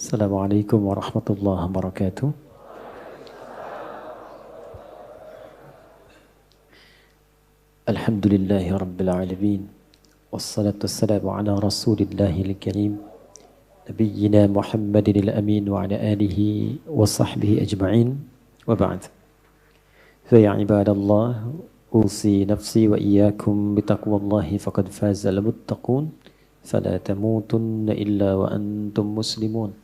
Assalamualaikum warahmatullahi wabarakatuh. Alhamdulillahi rabbil alamin. Wassalatu wassalamu ala rasulillahil karim. Nabiyyina Muhammadin al-amin wa ala alihi wa sahbihi ajma'in. Wa ba'd. Fa ya ibadallah, usi nafsi wa iyyakum bitaqwallahi faqad faza al-muttaqun. Fala tamutunna illa wa antum muslimun.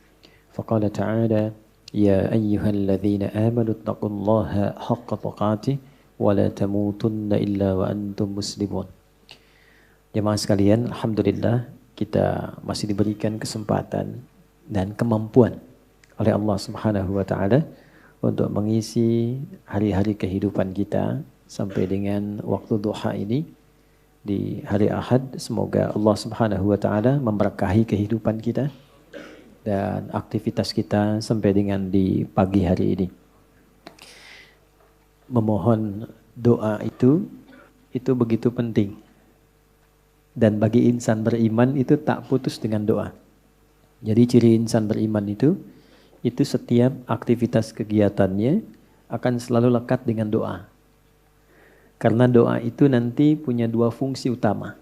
فقال تعالى يا أيها الذين آمنوا اتقوا الله حق تقاته ولا تموتن إلا وأنتم مسلمون. Jemaah sekalian, alhamdulillah kita masih diberikan kesempatan dan kemampuan oleh Allah Subhanahu wa taala untuk mengisi hari-hari kehidupan kita sampai dengan waktu duha ini di hari Ahad. Semoga Allah Subhanahu wa taala memberkahi kehidupan kita dan aktivitas kita sampai dengan di pagi hari ini. Memohon doa itu begitu penting. Dan bagi insan beriman itu tak putus dengan doa. Jadi ciri insan beriman itu setiap aktivitas kegiatannya akan selalu lekat dengan doa. Karena doa itu nanti punya dua fungsi utama.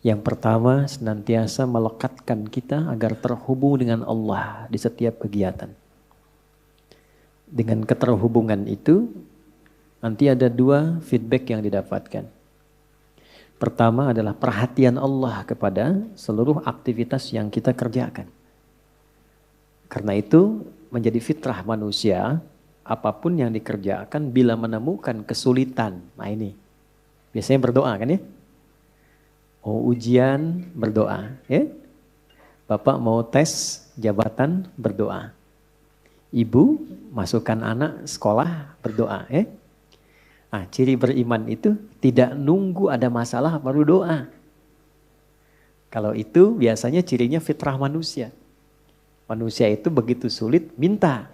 Yang pertama, senantiasa melekatkan kita agar terhubung dengan Allah di setiap kegiatan. Dengan keterhubungan itu, nanti ada dua feedback yang didapatkan. Pertama adalah perhatian Allah kepada seluruh aktivitas yang kita kerjakan. Karena itu, menjadi fitrah manusia, apapun yang dikerjakan bila menemukan kesulitan. Nah ini, biasanya berdoa kan ya? Mau ujian, berdoa. Ya? Bapak mau tes jabatan, berdoa. Ibu masukkan anak sekolah, berdoa. Ya? Nah, ciri beriman itu tidak nunggu ada masalah baru doa. Kalau itu biasanya cirinya fitrah manusia. Manusia itu begitu sulit, minta.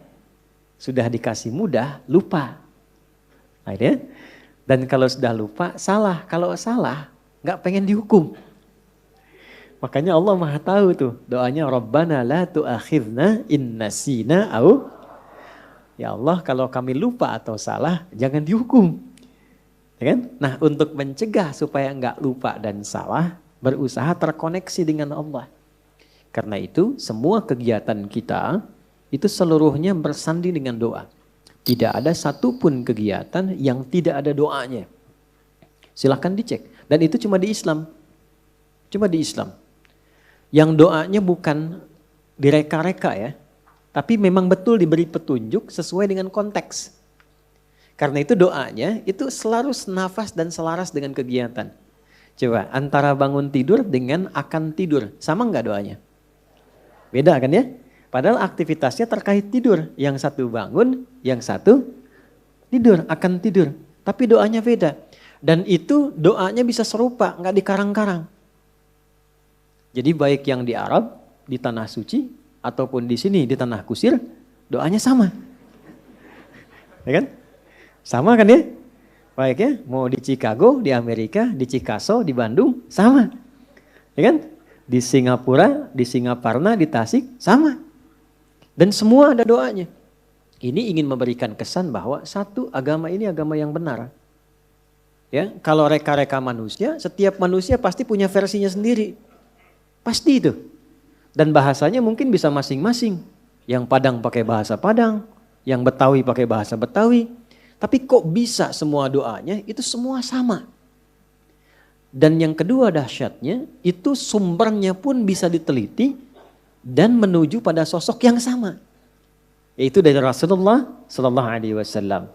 Sudah dikasih mudah, lupa. Nah, ya? Dan kalau sudah lupa, salah. Kalau salah, nggak pengen dihukum. Makanya Allah Maha tahu tuh doanya Rabbana la tu'akhidna in nasina au. Ya Allah, kalau kami lupa atau salah jangan dihukum. Ya kan? Nah, untuk mencegah supaya nggak lupa dan salah, berusaha terkoneksi dengan Allah. Karena itu semua kegiatan kita itu seluruhnya bersanding dengan doa. Tidak ada satupun kegiatan yang tidak ada doanya. Silahkan dicek. Dan itu cuma di Islam. Cuma di Islam. Yang doanya bukan direka-reka ya. Tapi memang betul diberi petunjuk sesuai dengan konteks. Karena itu doanya itu selalu senafas dan selaras dengan kegiatan. Coba antara bangun tidur dengan akan tidur. Sama enggak doanya? Beda kan ya? Padahal aktivitasnya terkait tidur. Yang satu bangun, yang satu tidur, akan tidur. Tapi doanya beda. Dan itu doanya bisa serupa, nggak dikarang-karang. Jadi baik yang di Arab, di tanah suci, ataupun di sini di tanah kusir, doanya sama. Ya kan? Sama kan ya? Baik ya, mau di Chicago, di Amerika, di Chicago, di Bandung, sama. Ya kan? Di Singapura, di Singaparna, di Tasik, sama. Dan semua ada doanya. Ini ingin memberikan kesan bahwa satu agama ini agama yang benar. Ya, kalau reka-reka manusia, setiap manusia pasti punya versinya sendiri. Pasti itu. Dan bahasanya mungkin bisa masing-masing. Yang Padang pakai bahasa Padang, yang Betawi pakai bahasa Betawi. Tapi kok bisa semua doanya itu semua sama. Dan yang kedua dahsyatnya, itu sumbernya pun bisa diteliti dan menuju pada sosok yang sama. Yaitu dari Rasulullah sallallahu alaihi wasallam.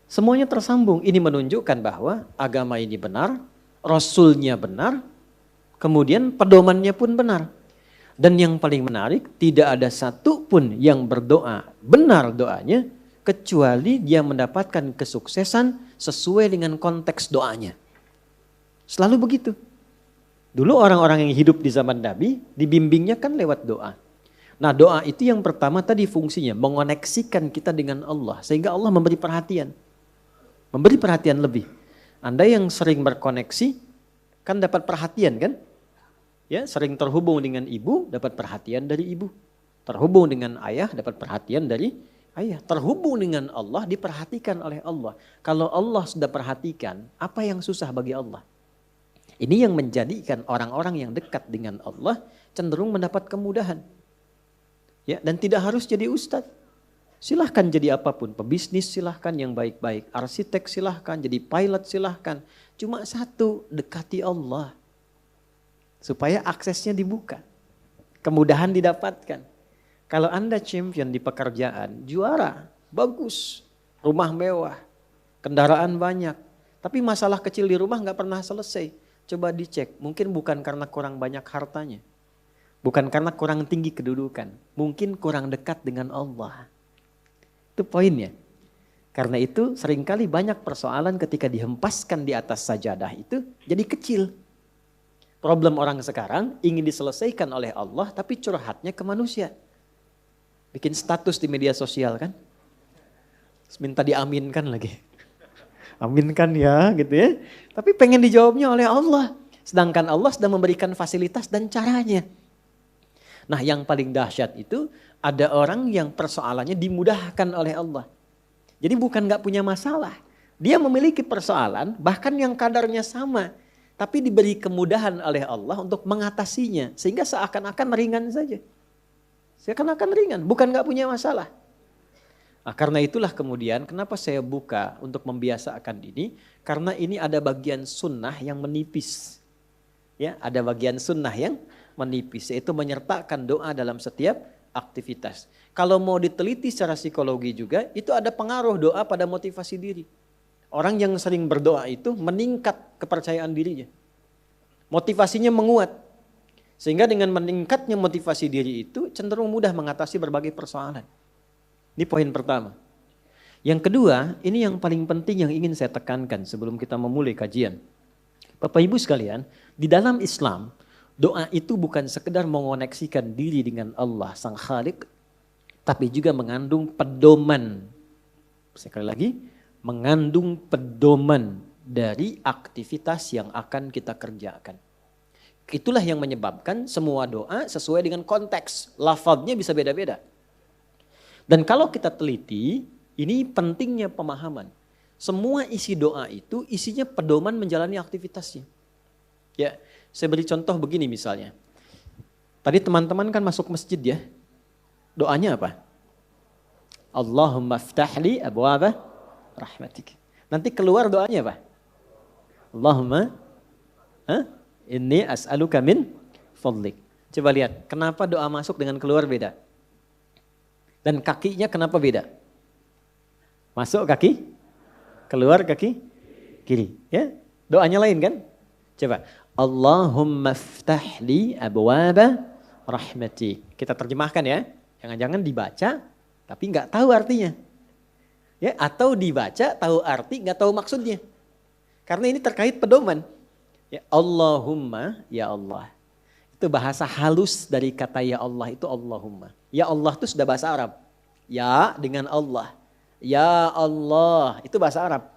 Semuanya tersambung. Ini menunjukkan bahwa agama ini benar, Rasulnya benar, kemudian pedomannya pun benar. Dan yang paling menarik, tidak ada satu pun yang berdoa benar doanya, kecuali dia mendapatkan kesuksesan sesuai dengan konteks doanya. Selalu begitu. Dulu orang-orang yang hidup di zaman Nabi, dibimbingnya kan lewat doa. Nah doa itu yang pertama tadi fungsinya, mengoneksikan kita dengan Allah, sehingga Allah memberi perhatian. Memberi perhatian lebih. Anda yang sering berkoneksi kan dapat perhatian kan? Ya, sering terhubung dengan ibu, dapat perhatian dari ibu. Terhubung dengan ayah dapat perhatian dari ayah. Terhubung dengan Allah diperhatikan oleh Allah. Kalau Allah sudah perhatikan, apa yang susah bagi Allah? Ini yang menjadikan orang-orang yang dekat dengan Allah cenderung mendapat kemudahan. Ya, dan tidak harus jadi ustadz. Silahkan jadi apapun, pebisnis silahkan yang baik-baik, arsitek silahkan, jadi pilot silahkan. Cuma satu, dekati Allah. Supaya aksesnya dibuka. Kemudahan didapatkan. Kalau Anda champion di pekerjaan, juara, bagus, rumah mewah, kendaraan banyak. Tapi masalah kecil di rumah gak pernah selesai. Coba dicek, mungkin bukan karena kurang banyak hartanya. Bukan karena kurang tinggi kedudukan. Mungkin kurang dekat dengan Allah. Itu poinnya. Karena itu seringkali banyak persoalan ketika dihempaskan di atas sajadah itu jadi kecil. Problem orang sekarang ingin diselesaikan oleh Allah tapi curhatnya ke manusia. Bikin status di media sosial kan. Minta diaminkan lagi. Aminkan ya gitu ya. Tapi pengen dijawabnya oleh Allah. Sedangkan Allah sudah memberikan fasilitas dan caranya. Nah yang paling dahsyat itu ada orang yang persoalannya dimudahkan oleh Allah. Jadi bukan gak punya masalah. Dia memiliki persoalan bahkan yang kadarnya sama. Tapi diberi kemudahan oleh Allah untuk mengatasinya. Sehingga seakan-akan ringan saja. Seakan-akan ringan, bukan gak punya masalah. Nah, karena itulah kemudian kenapa saya buka untuk membiasakan ini. Karena ini ada bagian sunnah yang menipis. Ya, ada bagian sunnah yang menipis. Yaitu menyertakan doa dalam setiap aktivitas. Kalau mau diteliti secara psikologi juga, itu ada pengaruh doa pada motivasi diri. Orang yang sering berdoa itu meningkat kepercayaan dirinya. Motivasinya menguat. Sehingga dengan meningkatnya motivasi diri itu cenderung mudah mengatasi berbagai persoalan. Ini poin pertama. Yang kedua, ini yang paling penting yang ingin saya tekankan sebelum kita memulai kajian. Bapak Ibu sekalian, di dalam Islam, doa itu bukan sekedar mengoneksikan diri dengan Allah Sang Khalik, tapi juga mengandung pedoman. Sekali lagi, mengandung pedoman dari aktivitas yang akan kita kerjakan. Itulah yang menyebabkan semua doa sesuai dengan konteks. Lafadznya bisa beda-beda. Dan kalau kita teliti, ini pentingnya pemahaman. Semua isi doa itu isinya pedoman menjalani aktivitasnya. Ya, saya beri contoh begini misalnya. Tadi teman-teman kan masuk masjid ya. Doanya apa? Allahumma ftahli abwaba rahmatik. Nanti keluar doanya apa? Allahumma inni as'aluka min fadlik. Coba lihat, kenapa doa masuk dengan keluar beda? Dan kakinya kenapa beda? Masuk kaki, keluar kaki kiri. Ya, doanya lain kan? Coba, Allahumma ftahli abwaba rahmati. Kita terjemahkan ya. Jangan-jangan dibaca tapi nggak tahu artinya. Ya, atau dibaca tahu arti nggak tahu maksudnya. Karena ini terkait pedoman. Ya, Allahumma, ya Allah. Itu bahasa halus dari kata ya Allah itu Allahumma. Ya Allah itu sudah bahasa Arab. Ya dengan Allah. Ya Allah, itu bahasa Arab.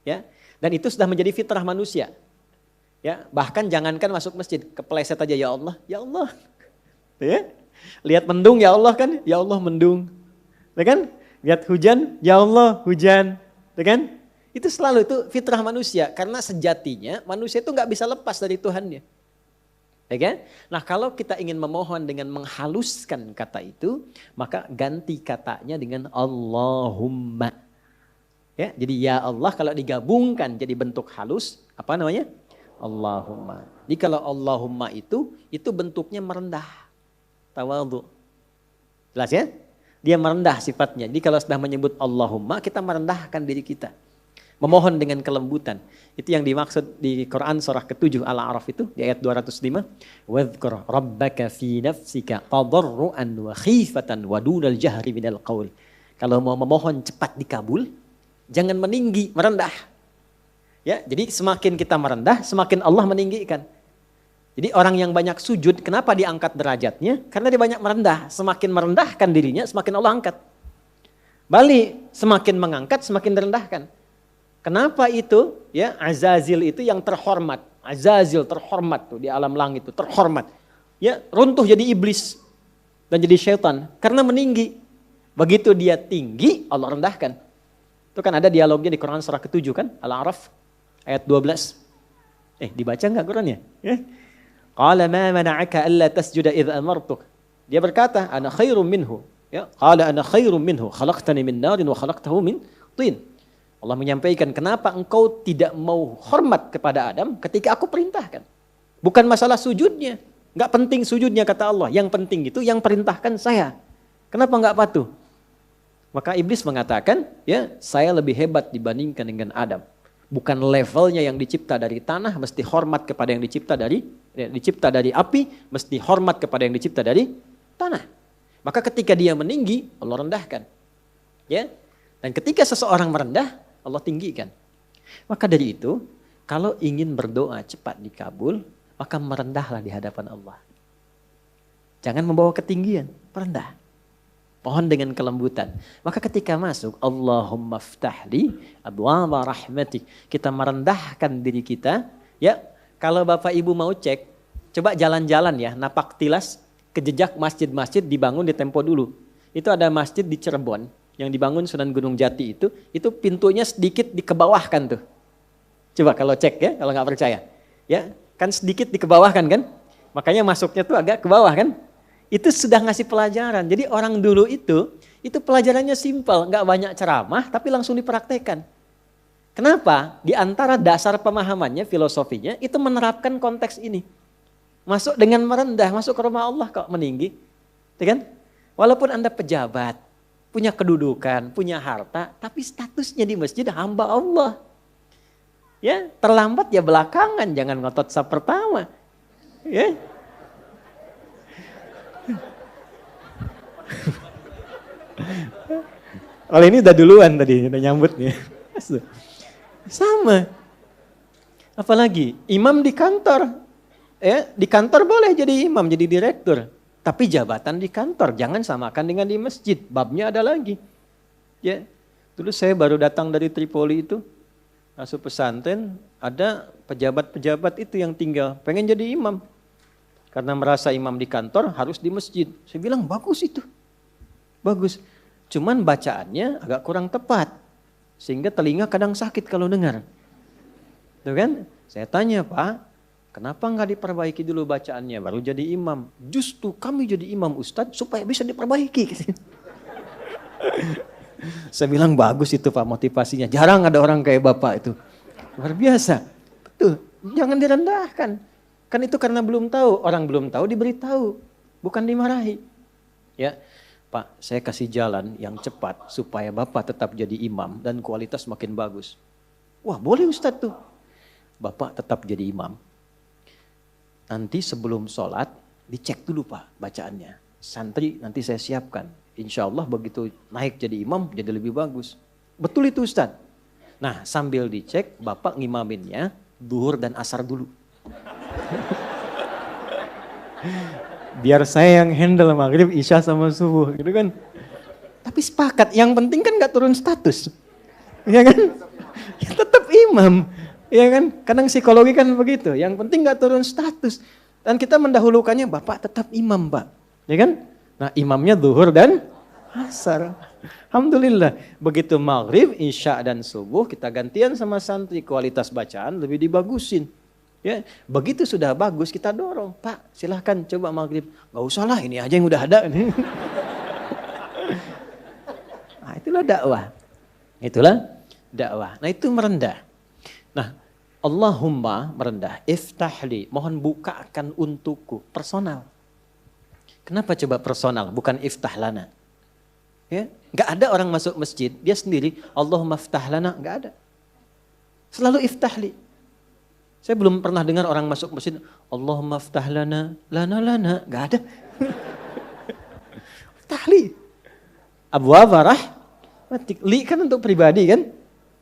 Ya. Dan itu sudah menjadi fitrah manusia. Ya, bahkan jangankan masuk masjid, kepleset aja ya Allah, ya Allah. Ya. Lihat mendung ya Allah kan, ya Allah mendung. Ya kan? Lihat hujan, ya Allah hujan. Ya kan? Itu selalu itu fitrah manusia karena sejatinya manusia itu nggak bisa lepas dari Tuhannya. Ya kan? Nah, kalau kita ingin memohon dengan menghaluskan kata itu, maka ganti katanya dengan Allahumma. Ya, jadi ya Allah kalau digabungkan jadi bentuk halus, apa namanya? Allahumma. Jadi kalau Allahumma itu bentuknya merendah. Tawadhu. Jelas ya? Dia merendah sifatnya. Jadi kalau sudah menyebut Allahumma, kita merendahkan diri kita. Memohon dengan kelembutan. Itu yang dimaksud di Quran surah ke-7 Al-A'raf itu di ayat 205. Wadhkur rabbaka fi nafsika tadarruan wa khifatan wa dunal jahri minal qaul. Kalau mau memohon cepat dikabul, jangan meninggi, merendah. Ya, jadi semakin kita merendah, semakin Allah meninggikan. Jadi orang yang banyak sujud, kenapa diangkat derajatnya? Karena dia banyak merendah. Semakin merendahkan dirinya, semakin Allah angkat. Balik, semakin mengangkat, semakin direndahkan. Kenapa itu? Ya, Azazil itu yang terhormat. Azazil terhormat tuh di alam langit itu terhormat. Ya, runtuh jadi iblis. dan jadi syaitan karena meninggi. Begitu dia tinggi, Allah rendahkan. Itu kan ada dialognya di Quran surah ke-7 kan, Al-A'raf ayat 12. Dibaca enggak Qurannya? Qala ma mana'aka alla tasjuda idh amartuk. Dia berkata, ana khairum minhu. Ya, qala ana khairum minhu, khalaqtani min narin wa khalaqtahu min tin. Allah menyampaikan, kenapa engkau tidak mau hormat kepada Adam ketika aku perintahkan? Bukan masalah sujudnya. Enggak penting sujudnya kata Allah. Yang penting itu yang perintahkan saya. Kenapa enggak patuh? Maka iblis mengatakan, ya saya lebih hebat dibandingkan dengan Adam. Bukan levelnya yang dicipta dari tanah, mesti hormat kepada yang dicipta dari api, mesti hormat kepada yang dicipta dari tanah. Maka ketika dia meninggi, Allah rendahkan. Ya. Dan ketika seseorang merendah, Allah tinggikan. Maka dari itu, kalau ingin berdoa cepat dikabul, maka merendahlah di hadapan Allah. Jangan membawa ketinggian, merendah. Mohon dengan kelembutan. Maka ketika masuk, Allahumma ftahli abwaaba rahmatik. Kita merendahkan diri kita. Ya, kalau Bapak Ibu mau cek, coba jalan-jalan ya, napak tilas ke jejak masjid-masjid dibangun di tempo dulu. Itu ada masjid di Cirebon yang dibangun Sunan Gunung Jati itu pintunya sedikit dikebawahkan tuh. Coba kalau cek ya, kalau nggak percaya. Ya, kan sedikit dikebawahkan kan? Makanya masuknya tuh agak ke bawah kan? Itu sudah ngasih pelajaran. Jadi orang dulu itu pelajarannya simpel, nggak banyak ceramah, tapi langsung dipraktekkan. Kenapa? Di antara dasar pemahamannya, filosofinya, itu menerapkan konteks ini. Masuk dengan merendah, masuk ke rumah Allah kok meninggi. Ya kan? Walaupun Anda pejabat, punya kedudukan, punya harta, tapi statusnya di masjid hamba Allah. Ya, terlambat ya belakangan, jangan ngotot saf pertama. Ya. Kalau ini udah duluan tadi, udah nyambut nih. Sama. Apalagi imam di kantor. Ya, di kantor boleh jadi imam, jadi direktur. Tapi jabatan di kantor jangan samakan dengan di masjid. Babnya ada lagi. Ya. Dulu saya baru datang dari Tripoli itu, masuk pesantren, ada pejabat-pejabat itu yang tinggal pengen jadi imam. Karena merasa imam di kantor harus di masjid. Saya bilang bagus itu. Bagus. Cuman bacaannya agak kurang tepat. Sehingga telinga kadang sakit kalau dengar. Tuh kan? Saya tanya, Pak, kenapa nggak diperbaiki dulu bacaannya baru jadi imam? Justru kami jadi imam Ustadz supaya bisa diperbaiki. Saya bilang bagus itu Pak motivasinya. Jarang ada orang kayak Bapak itu. Luar biasa. Betul. Jangan direndahkan. Kan itu karena belum tahu, orang belum tahu diberitahu, bukan dimarahi. Ya, Pak, saya kasih jalan yang cepat supaya Bapak tetap jadi imam dan kualitas makin bagus. Wah, boleh Ustadz tuh. Bapak tetap jadi imam. Nanti sebelum sholat, dicek dulu Pak bacaannya. Santri nanti saya siapkan. Insya Allah begitu naik jadi imam, jadi lebih bagus. Betul itu Ustadz. Nah, sambil dicek, Bapak ngimaminnya duhur dan asar dulu. Biar saya yang handle maghrib, isya sama subuh gitu kan. Tapi sepakat, yang penting kan gak turun status. Ya kan? Ya tetap imam. Ya kan? Kadang psikologi kan begitu. Yang penting gak turun status. Dan kita mendahulukannya Bapak tetap imam Pak. Ya kan? Nah imamnya zuhur dan asar. Alhamdulillah. Begitu maghrib, isya dan subuh kita gantian sama santri. Kualitas bacaan lebih dibagusin. Ya, begitu sudah bagus kita dorong, Pak silahkan coba maghrib. Gak usah lah ini aja yang udah ada. Nah itulah dakwah. Itulah dakwah. Nah itu merendah. Nah Allahumma merendah. Iftahli, mohon bukakan untukku. Personal. Kenapa coba personal bukan iftahlana? Ya, gak ada orang masuk masjid dia sendiri Allahumma iftahlana, gak ada. Selalu iftahli. Saya belum pernah dengar orang masuk masjid, Allahumma ftah lana, lana, gak ada. Tahli. Abwaaba rahmatik. Li kan untuk pribadi kan.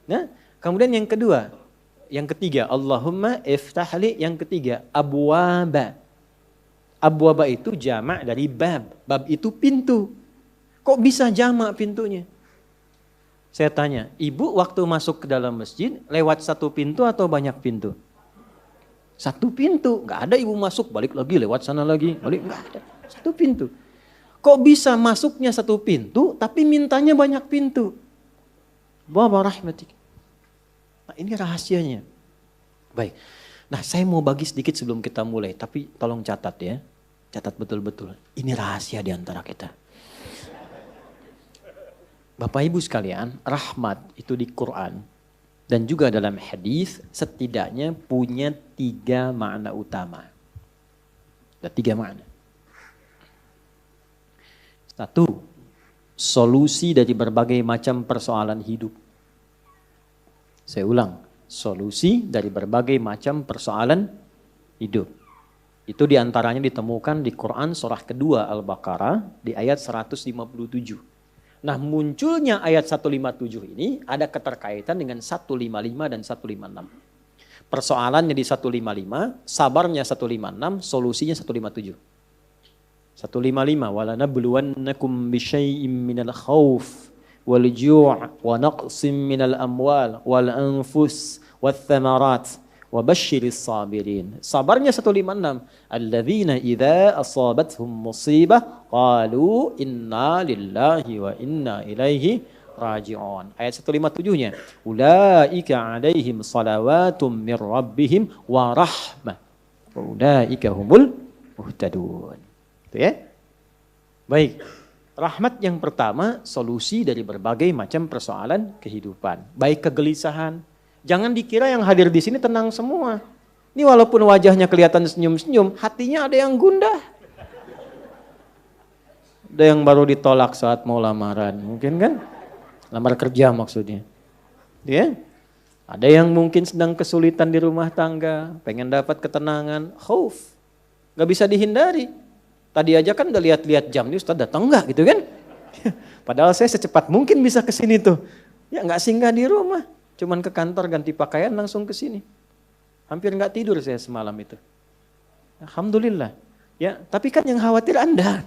Nah, kemudian yang kedua, yang ketiga, Allahumma iftahli, yang ketiga, abwaaba. Abwaaba itu jamak dari bab. Bab itu pintu. Kok bisa jamak pintunya? Saya tanya, ibu waktu masuk ke dalam masjid, lewat satu pintu atau banyak pintu? Satu pintu, nggak ada ibu masuk balik lagi lewat sana lagi, balik nggak ada, satu pintu. Kok bisa masuknya satu pintu, tapi mintanya banyak pintu? Baba rahmatik. Nah, ini rahasianya. Baik. Nah, saya mau bagi sedikit sebelum kita mulai, tapi tolong catat ya. Catat betul-betul. Ini rahasia di antara kita. Bapak Ibu sekalian, rahmat itu di Quran dan juga dalam hadis setidaknya punya 3 makna utama. Ada 3 makna. 1, solusi dari berbagai macam persoalan hidup. Saya ulang, solusi dari berbagai macam persoalan hidup. Itu diantaranya ditemukan di Quran surah kedua Al-Baqarah di ayat 157. Nah, munculnya ayat 157 ini ada keterkaitan dengan 155 dan 156. Persoalannya di 155, sabarnya 156, solusinya 157. 155 wala nabluwannakum bisyai'im minal khauf wal ju' wa naqsim minal amwal wal anfus wath thamarat wa basyiris sabirin. Sabarnya 156, alladzina idza asabathum musibah qalu inna lillahi wa inna ilaihi raji'un. Ayat 157-nya, ulaika alaihim salawatum mir rabbihim wa rahmah wa ulaika humul muhtadun. Itu ya. Baik. Rahmat yang pertama, solusi dari berbagai macam persoalan kehidupan. Baik kegelisahan. Jangan dikira yang hadir di sini tenang semua. Ini walaupun wajahnya kelihatan senyum-senyum, hatinya ada yang gundah. Ada yang baru ditolak saat mau lamaran, mungkin kan? Lamar kerja maksudnya. Ya. Ada yang mungkin sedang kesulitan di rumah tangga, pengen dapat ketenangan, khauf. Gak bisa dihindari. Tadi aja kan udah lihat-lihat jam, nih Ustaz datang enggak gitu kan? Padahal saya secepat mungkin bisa ke sini tuh. Ya enggak singgah di rumah, cuman ke kantor ganti pakaian langsung ke sini. Hampir enggak tidur saya semalam itu. Alhamdulillah. Ya, tapi kan yang khawatir Anda.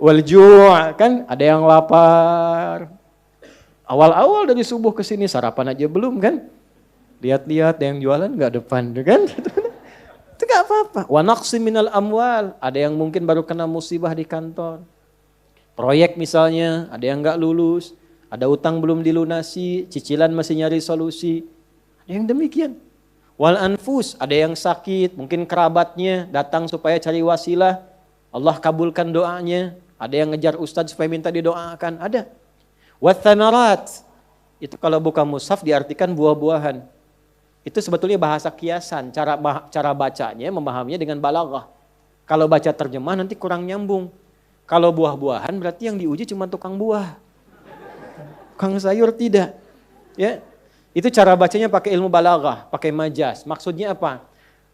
Wal ju' kan ada yang lapar. Awal-awal dari subuh ke sini sarapan aja belum kan? Lihat-lihat yang jualan enggak depan kan? Itu gak apa-apa. Wa naqsim minal amwal. Ada yang mungkin baru kena musibah di kantor. Proyek misalnya, ada yang gak lulus. Ada utang belum dilunasi, cicilan masih nyari solusi. Ada yang demikian. Wal anfus, ada yang sakit, mungkin kerabatnya datang supaya cari wasilah. Allah kabulkan doanya. Ada yang ngejar ustadz supaya minta didoakan. Ada. Wat thamarat. Itu kalau buka mushaf diartikan buah-buahan. Itu sebetulnya bahasa kiasan, cara bacanya, memahaminya dengan balaghah. Kalau baca terjemah nanti kurang nyambung. Kalau buah-buahan berarti yang diuji cuma tukang buah. Tukang sayur tidak. Ya. Itu cara bacanya pakai ilmu balaghah, pakai majaz. Maksudnya apa?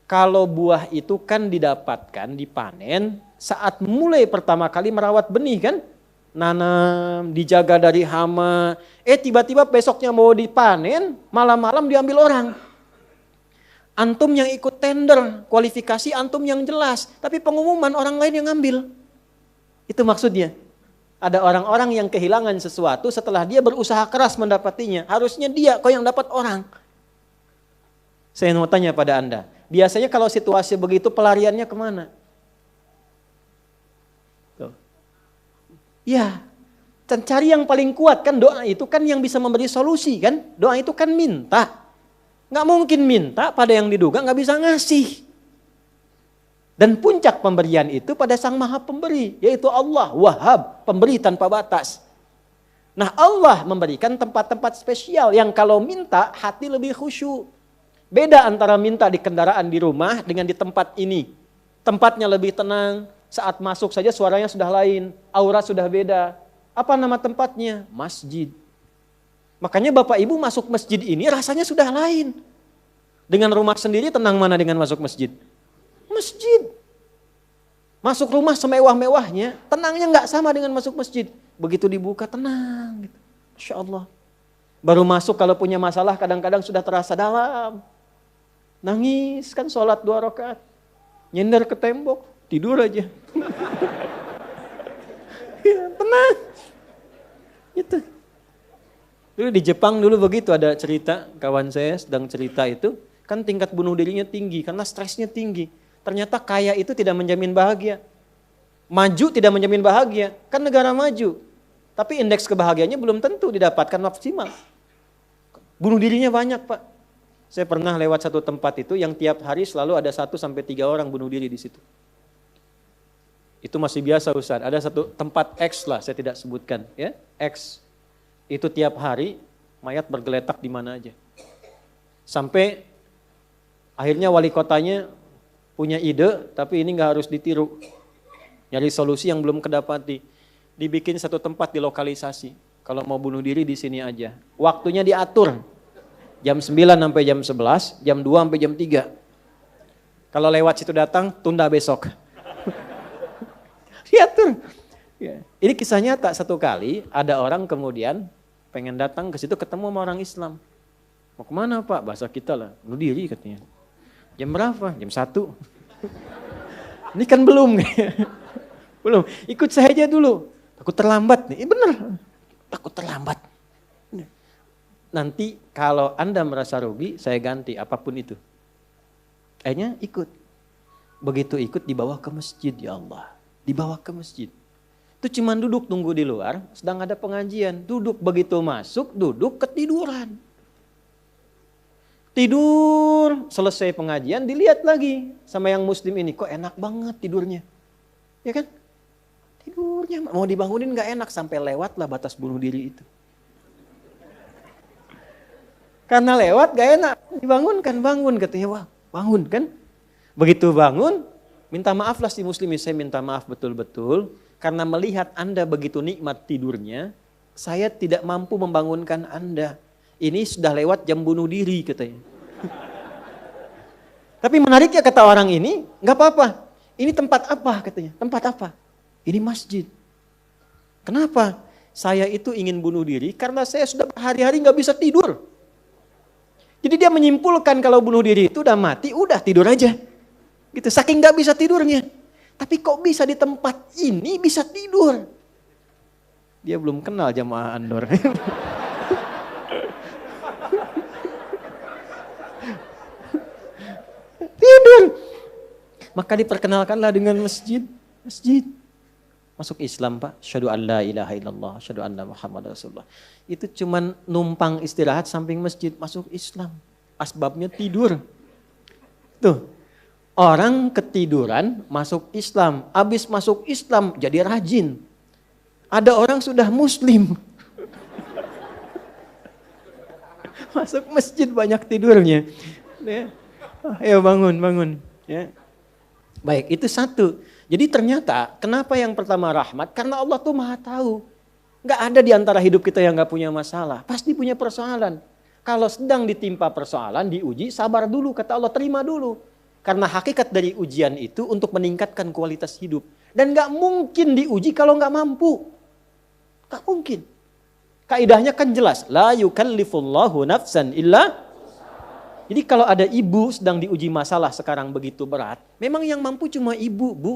Kalau buah itu kan didapatkan, dipanen saat mulai pertama kali merawat benih kan? Nanam, dijaga dari hama. Tiba-tiba besoknya mau dipanen, malam-malam diambil orang. Antum yang ikut tender, kualifikasi antum yang jelas. Tapi pengumuman orang lain yang ngambil. Itu maksudnya. Ada orang-orang yang kehilangan sesuatu setelah dia berusaha keras mendapatinya. Harusnya dia, kok yang dapat orang. Saya mau tanya pada Anda. Biasanya kalau situasi begitu pelariannya kemana? Tuh. Ya, dan cari yang paling kuat kan doa itu kan yang bisa memberi solusi kan. Doa itu kan minta. Nggak mungkin minta pada yang diduga nggak bisa ngasih. Dan puncak pemberian itu pada Sang Maha Pemberi, yaitu Allah, Wahhab, pemberi tanpa batas. Nah Allah memberikan tempat-tempat spesial yang kalau minta hati lebih khusyuk. Beda antara minta di kendaraan di rumah dengan di tempat ini. Tempatnya lebih tenang, saat masuk saja suaranya sudah lain, aura sudah beda. Apa nama tempatnya? Masjid. Makanya Bapak Ibu masuk masjid ini rasanya sudah lain. Dengan rumah sendiri tenang mana dengan masuk masjid? Masjid. Masuk rumah semewah-mewahnya, tenangnya nggak sama dengan masuk masjid. Begitu dibuka tenang. Gitu. Masya Allah. Baru masuk kalau punya masalah kadang-kadang sudah terasa dalam. Nangis kan sholat 2 rakaat. Nyender ke tembok, tidur aja. Ya, tenang. Gitu. Dulu di Jepang dulu begitu ada cerita, kawan saya sedang cerita itu, kan tingkat bunuh dirinya tinggi karena stresnya tinggi. Ternyata kaya itu tidak menjamin bahagia. Maju tidak menjamin bahagia. Kan negara maju. Tapi indeks kebahagiaannya belum tentu didapatkan maksimal. Bunuh dirinya banyak, Pak. Saya pernah lewat satu tempat itu yang tiap hari selalu ada 1 sampai 3 orang bunuh diri di situ. Itu masih biasa, Ustaz. Ada satu tempat X lah, saya tidak sebutkan, ya. X. Itu tiap hari mayat bergeletak di mana aja. Sampai akhirnya wali kotanya punya ide, tapi ini nggak harus ditiru. Nyari solusi yang belum kedapati. Dibikin satu tempat di lokalisasi. Kalau mau bunuh diri di sini aja. Waktunya diatur. Jam 9 sampai jam 11, jam 2 sampai jam 3. Kalau lewat situ datang, tunda besok. Diatur. Ya. Ini kisah nyata, satu kali ada orang kemudian pengen datang ke situ ketemu sama orang Islam. Mau kemana, Pak? Bahasa kita lah, bunuh diri katanya. Jam berapa? Jam 1. Ini kan belum. Belum. Ikut saya aja dulu. Takut terlambat nih. Bener. Takut terlambat. Nanti kalau Anda merasa rugi, saya ganti apapun itu. Akhirnya ikut. Begitu ikut dibawa ke masjid, ya Allah. Dibawa ke masjid. Itu cuma duduk tunggu di luar, sedang ada pengajian. Duduk, begitu masuk, duduk ketiduran. Tidur, selesai pengajian, dilihat lagi sama yang muslim ini. Kok enak banget tidurnya. Ya kan? Tidurnya, mau dibangunin gak enak, sampai lewat lah batas bunuh diri itu. Karena lewat gak enak, dibangunkan, bangun katanya, wah bangun kan. Begitu bangun, minta maaf lah si muslim, saya minta maaf betul-betul. Karena melihat Anda begitu nikmat tidurnya, saya tidak mampu membangunkan Anda. Ini sudah lewat jam bunuh diri katanya. Tapi menariknya kata orang ini, gak apa-apa. Ini tempat apa katanya, tempat apa? Ini masjid. Kenapa? Saya itu ingin bunuh diri karena saya sudah berhari-hari gak bisa tidur. Jadi dia menyimpulkan kalau bunuh diri itu udah mati, udah tidur aja. Gitu, saking gak bisa tidurnya. Tapi kok bisa di tempat ini bisa tidur? Dia belum kenal jamaah Andor. Tidur. Maka diperkenalkanlah dengan masjid. Masjid. Masuk Islam, Pak. Asyhadu an la ilaha illallah, asyhadu anna Muhammad Rasulullah. Itu cuman numpang istirahat samping masjid, masuk Islam. Asbabnya tidur. Tuh. Orang ketiduran masuk Islam. Habis masuk Islam jadi rajin. Ada orang sudah muslim. Masuk masjid banyak tidurnya. Ya. Ayo bangun. Ya. Baik, itu satu. Jadi ternyata kenapa yang pertama rahmat? Karena Allah tuh maha tahu. Gak ada di antara hidup kita yang gak punya masalah. Pasti punya persoalan. Kalau sedang ditimpa persoalan, diuji, sabar dulu. Kata Allah, terima dulu. Karena hakikat dari ujian itu untuk meningkatkan kualitas hidup. Dan gak mungkin diuji kalau gak mampu. Gak mungkin. Kaidahnya kan jelas. La yukallifullahu nafsan illa. Jadi kalau ada ibu sedang diuji masalah sekarang begitu berat. Memang yang mampu cuma ibu, Bu.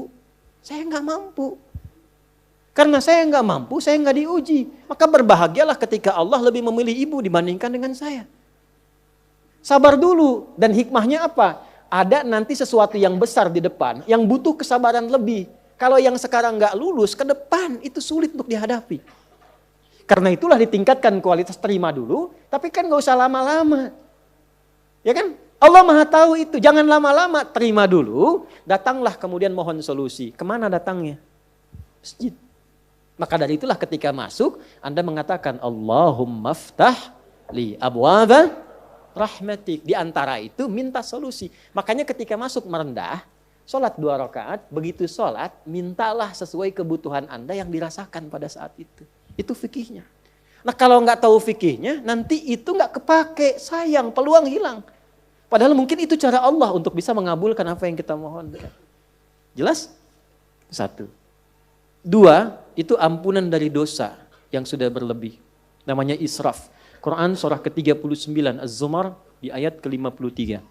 Saya gak mampu. Karena saya gak mampu, saya gak diuji. Maka berbahagialah ketika Allah lebih memilih ibu dibandingkan dengan saya. Sabar dulu. Dan hikmahnya apa? Ada nanti sesuatu yang besar di depan, yang butuh kesabaran lebih. Kalau yang sekarang gak lulus, ke depan itu sulit untuk dihadapi. Karena itulah ditingkatkan kualitas terima dulu, tapi kan gak usah lama-lama. Ya kan? Allah maha tahu itu, jangan lama-lama, terima dulu, datanglah kemudian mohon solusi. Kemana datangnya? Masjid. Maka dari itulah ketika masuk, Anda mengatakan, Allahumma ftah li abwaba rahmatik. Di antara itu minta solusi. Makanya ketika masuk merendah, sholat 2 rakaat, begitu sholat, mintalah sesuai kebutuhan Anda yang dirasakan pada saat itu. Itu fikihnya. Nah kalau nggak tahu fikihnya, nanti itu nggak kepake, sayang, peluang hilang. Padahal mungkin itu cara Allah untuk bisa mengabulkan apa yang kita mohon. Jelas? 1. 2, itu ampunan dari dosa yang sudah berlebih. Namanya israf. Quran surah ke-39 Az-Zumar di ayat ke-53.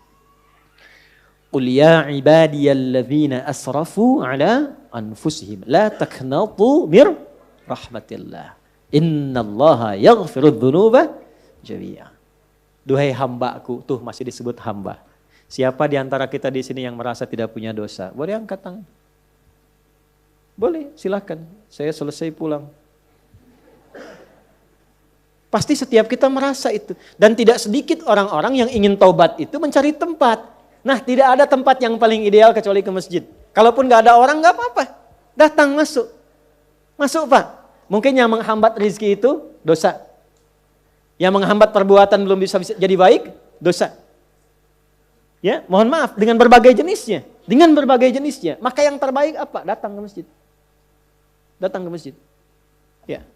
Qul ya ibadiyalladzina asrafu ala anfusihim la taqnatu mir rahmatillah. Innallaha yaghfirudz dzunuba jami'a. Duhai hambaku, tuh masih disebut hamba. Siapa di antara kita di sini yang merasa tidak punya dosa? Boleh angkat tangan. Boleh, silakan. Saya selesai pulang. Pasti setiap kita merasa itu. Dan tidak sedikit orang-orang yang ingin taubat itu mencari tempat. Nah, tidak ada tempat yang paling ideal kecuali ke masjid. Kalaupun gak ada orang, gak apa-apa. Datang, masuk. Masuk, Pak. Mungkin yang menghambat rezeki itu dosa. Yang menghambat perbuatan belum bisa jadi baik, dosa. Ya, mohon maaf, dengan berbagai jenisnya. Dengan berbagai jenisnya. Maka yang terbaik apa? Datang ke masjid. Datang ke masjid. Ya.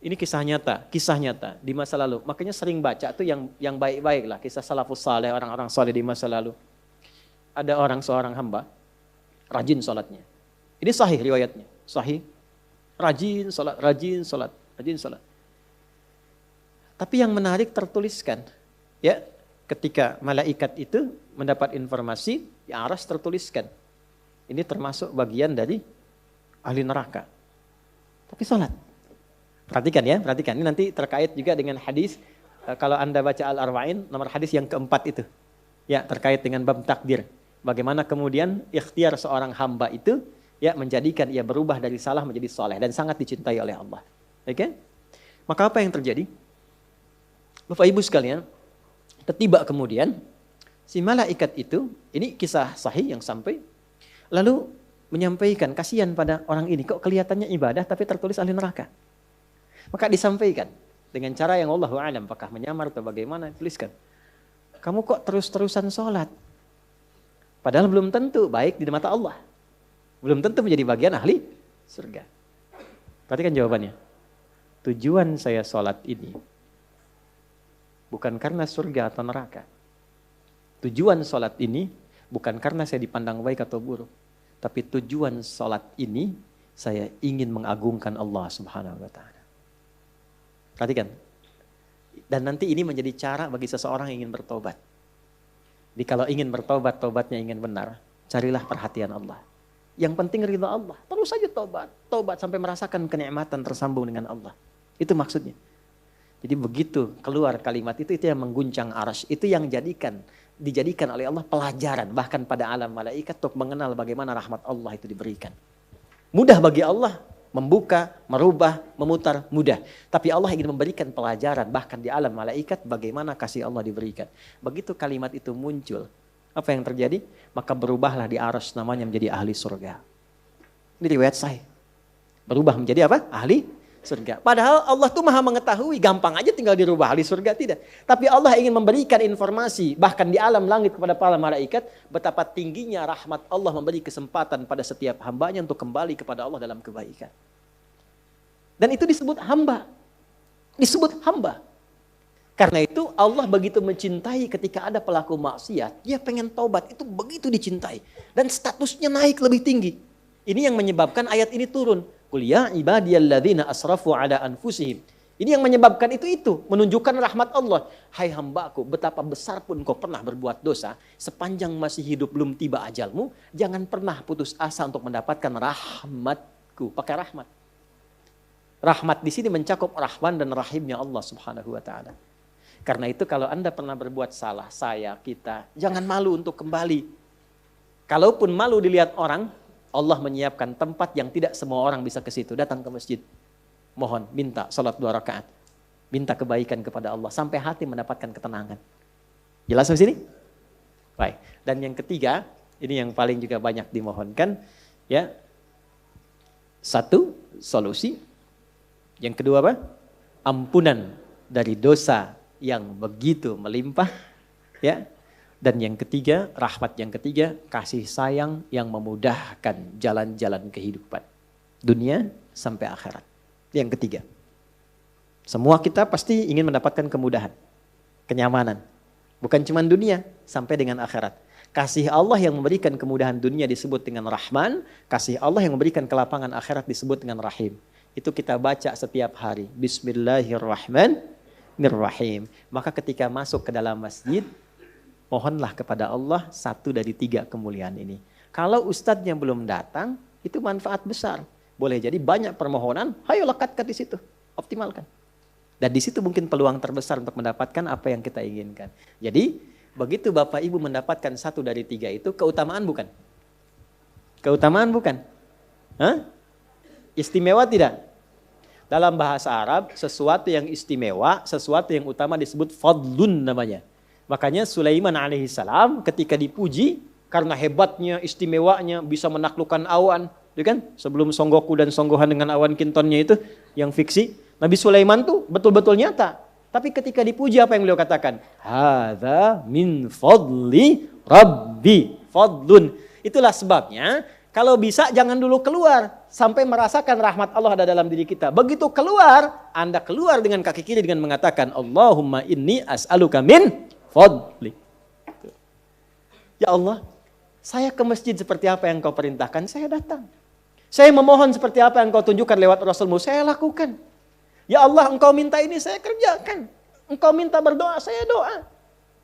Ini kisah nyata di masa lalu. Makanya sering baca tuh yang baik-baik lah, kisah salafus saleh, orang-orang saleh di masa lalu. Ada seorang hamba, rajin sholatnya. Ini sahih riwayatnya, sahih. Rajin sholat. Tapi yang menarik tertuliskan, ya, ketika malaikat itu mendapat informasi, di aras tertuliskan. Ini termasuk bagian dari ahli neraka. Tapi sholat. Perhatikan ya, perhatikan. Ini nanti terkait juga dengan hadis, kalau Anda baca Al-Arba'in, nomor hadis yang keempat itu. Ya, terkait dengan bab takdir. Bagaimana kemudian ikhtiar seorang hamba itu, ya, menjadikan ia berubah dari salah menjadi soleh. Dan sangat dicintai oleh Allah. Oke? Maka apa yang terjadi? Bapak Ibu sekalian, ketiba kemudian, si malaikat itu, ini kisah sahih yang sampai, lalu menyampaikan, kasihan pada orang ini, kok kelihatannya ibadah tapi tertulis ahli neraka. Maka disampaikan dengan cara yang Allahu a'lam, apakah menyamar atau bagaimana, tuliskan. Kamu kok terus-terusan sholat? Padahal belum tentu baik di mata Allah. Belum tentu menjadi bagian ahli surga. Perhatikan jawabannya. Tujuan saya sholat ini bukan karena surga atau neraka. Tujuan sholat ini bukan karena saya dipandang baik atau buruk. Tapi tujuan sholat ini saya ingin mengagungkan Allah Subhanahu wa ta'ala. Perhatikan. Dan nanti ini menjadi cara bagi seseorang yang ingin bertobat. Jadi kalau ingin bertobat, tobatnya ingin benar, carilah perhatian Allah. Yang penting ridha Allah. Terus saja tobat. Tobat sampai merasakan kenikmatan tersambung dengan Allah. Itu maksudnya. Jadi begitu keluar kalimat itu yang mengguncang arsy. Itu yang dijadikan oleh Allah pelajaran. Bahkan pada alam malaikat untuk mengenal bagaimana rahmat Allah itu diberikan. Mudah bagi Allah membuka, merubah, memutar, mudah. Tapi Allah ingin memberikan pelajaran bahkan di alam malaikat bagaimana kasih Allah diberikan. Begitu kalimat itu muncul, apa yang terjadi? Maka berubahlah di arsy namanya menjadi ahli surga. Ini riwayat sahih. Berubah menjadi apa? Ahli surga. Padahal Allah tuh maha mengetahui, gampang aja tinggal dirubah ahli surga, tidak. Tapi Allah ingin memberikan informasi bahkan di alam langit kepada para malaikat betapa tingginya rahmat Allah memberi kesempatan pada setiap hambanya untuk kembali kepada Allah dalam kebaikan. Dan itu disebut hamba. Disebut hamba. Karena itu Allah begitu mencintai ketika ada pelaku maksiat, dia pengen taubat, itu begitu dicintai. Dan statusnya naik lebih tinggi. Ini yang menyebabkan ayat ini turun. Qul ya ibadiyalladzina asrafu ala anfusihim. Ini yang menyebabkan itu menunjukkan rahmat Allah. Hai hambaku, betapa besar pun kau pernah berbuat dosa, sepanjang masih hidup belum tiba ajalmu, jangan pernah putus asa untuk mendapatkan rahmatku. Pakai rahmat. Rahmat di sini mencakup Rahman dan Rahimnya Allah Subhanahu wa taala. Karena itu kalau Anda pernah berbuat salah, kita, jangan malu untuk kembali. Kalaupun malu dilihat orang, Allah menyiapkan tempat yang tidak semua orang bisa ke situ. Datang ke masjid. Mohon, minta salat 2 rakaat. Minta kebaikan kepada Allah sampai hati mendapatkan ketenangan. Jelas di sini? Baik. Dan yang ketiga, ini yang paling juga banyak dimohonkan, ya. Satu, solusi. Yang kedua apa? Ampunan dari dosa yang begitu melimpah, ya. Dan yang ketiga, rahmat yang ketiga, kasih sayang yang memudahkan jalan-jalan kehidupan. Dunia sampai akhirat. Yang ketiga. Semua kita pasti ingin mendapatkan kemudahan, kenyamanan. Bukan cuma dunia, sampai dengan akhirat. Kasih Allah yang memberikan kemudahan dunia disebut dengan Rahman. Kasih Allah yang memberikan kelapangan akhirat disebut dengan Rahim. Itu kita baca setiap hari. Bismillahirrahmanirrahim. Maka ketika masuk ke dalam masjid, mohonlah kepada Allah satu dari 3 kemuliaan ini. Kalau ustadznya belum datang, itu manfaat besar. Boleh jadi banyak permohonan, ayo lekatkan di situ, optimalkan. Dan di situ mungkin peluang terbesar untuk mendapatkan apa yang kita inginkan. Jadi Begitu Bapak Ibu mendapatkan 1 dari 3 itu, keutamaan bukan? Keutamaan bukan? Hah? Istimewa tidak? Dalam bahasa Arab, sesuatu yang istimewa, sesuatu yang utama disebut fadlun namanya. Makanya Sulaiman alaihissalam ketika dipuji, karena hebatnya, istimewanya, bisa menaklukkan awan. Itu kan? Sebelum Songgoku dan Songgohan dengan awan kintonnya itu, yang fiksi. Nabi Sulaiman tuh betul-betul nyata. Tapi ketika dipuji apa yang beliau katakan? Hadza min fadli Rabbi. Fadlun. Itulah sebabnya kalau bisa jangan dulu keluar sampai merasakan rahmat Allah ada dalam diri kita. Begitu keluar, Anda keluar dengan kaki kiri dengan mengatakan Allahumma inni as'aluka min fadli. Ya Allah, saya ke masjid seperti apa yang Kau perintahkan, saya datang. Saya memohon seperti apa yang Kau tunjukkan lewat Rasulmu, saya lakukan. Ya Allah, Engkau minta ini, saya kerjakan. Engkau minta berdoa, saya doa.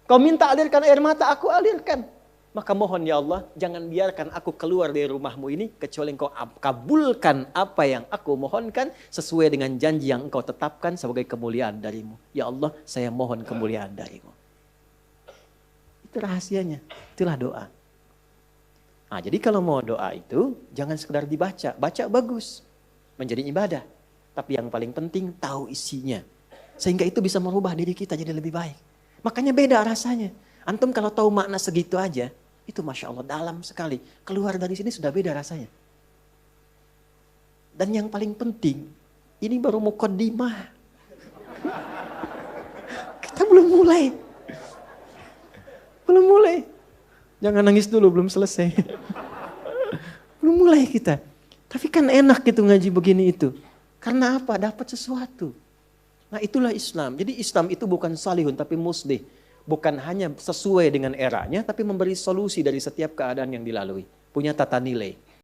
Kau minta alirkan air mata, aku alirkan. Maka mohon ya Allah, jangan biarkan aku keluar dari rumahmu ini, kecuali Engkau kabulkan apa yang aku mohonkan, sesuai dengan janji yang Engkau tetapkan sebagai kemuliaan darimu. Ya Allah, saya mohon kemuliaan darimu. Itu rahasianya, itulah doa. Nah, jadi kalau mau doa itu, jangan sekedar dibaca. Baca bagus, menjadi ibadah. Tapi yang paling penting tahu isinya. Sehingga itu bisa merubah diri kita jadi lebih baik. Makanya beda rasanya. Antum kalau tahu makna segitu aja, itu Masya Allah dalam sekali. Keluar dari sini sudah beda rasanya. Dan yang paling penting, ini baru muqaddimah. Kita belum mulai. Belum mulai. Jangan nangis dulu, belum selesai. Belum mulai kita. Tapi kan enak gitu ngaji begini itu. Karena apa? Dapat sesuatu. Nah itulah Islam. Jadi Islam itu bukan salihun tapi muslih. Bukan hanya sesuai dengan eranya tapi memberi solusi dari setiap keadaan yang dilalui. Punya tata nilai.